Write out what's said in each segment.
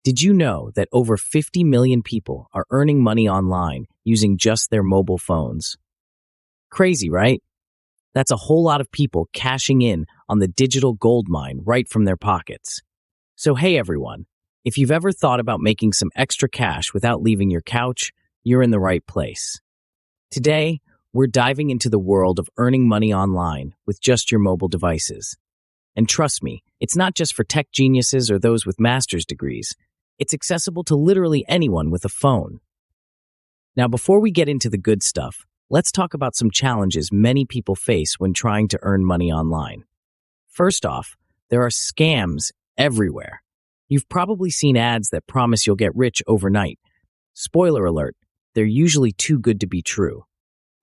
Did you know that over 50 million people are earning money online using just their mobile phones? Crazy, right? That's a whole lot of people cashing in on the digital gold mine right from their pockets. So hey everyone, if you've ever thought about making some extra cash without leaving your couch, you're in the right place. Today, we're diving into the world of earning money online with just your mobile devices. And trust me, it's not just for tech geniuses or those with master's degrees. It's accessible to literally anyone with a phone. Now, before we get into the good stuff, let's talk about some challenges many people face when trying to earn money online. First off, there are scams everywhere. You've probably seen ads that promise you'll get rich overnight. Spoiler alert, they're usually too good to be true.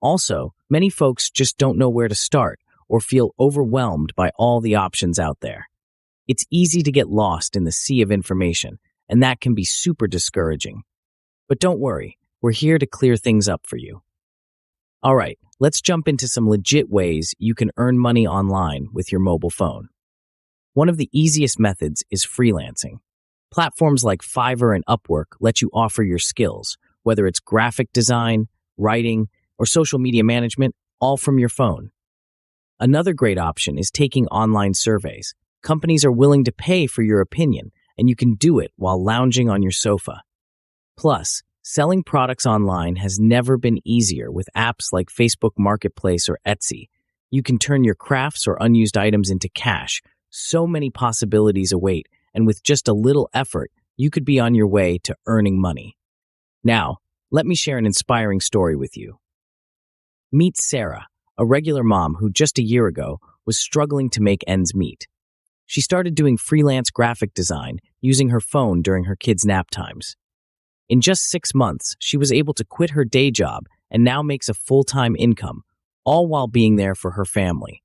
Also, many folks just don't know where to start or feel overwhelmed by all the options out there. It's easy to get lost in the sea of information, and that can be super discouraging. But don't worry, we're here to clear things up for you. All right, let's jump into some legit ways you can earn money online with your mobile phone. One of the easiest methods is freelancing. Platforms like Fiverr and Upwork let you offer your skills, whether it's graphic design, writing, or social media management, all from your phone. Another great option is taking online surveys. Companies are willing to pay for your opinion, and you can do it while lounging on your sofa. Plus, selling products online has never been easier with apps like Facebook Marketplace or Etsy. You can turn your crafts or unused items into cash. So many possibilities await, and with just a little effort, you could be on your way to earning money. Now, let me share an inspiring story with you. Meet Sarah, a regular mom who just a year ago was struggling to make ends meet. She started doing freelance graphic design using her phone during her kids' nap times. In just 6 months, she was able to quit her day job and now makes a full-time income, all while being there for her family.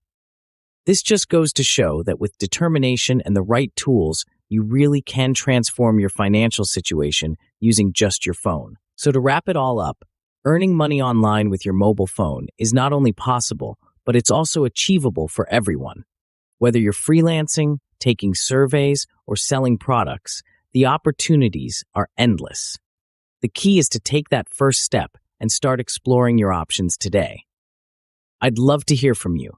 This just goes to show that with determination and the right tools, you really can transform your financial situation using just your phone. So to wrap it all up, earning money online with your mobile phone is not only possible, but it's also achievable for everyone. Whether you're freelancing, taking surveys, or selling products, the opportunities are endless. The key is to take that first step and start exploring your options today. I'd love to hear from you.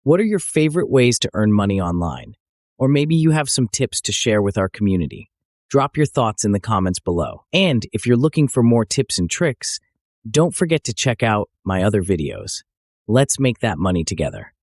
What are your favorite ways to earn money online? Or maybe you have some tips to share with our community. Drop your thoughts in the comments below. And if you're looking for more tips and tricks, don't forget to check out my other videos. Let's make that money together.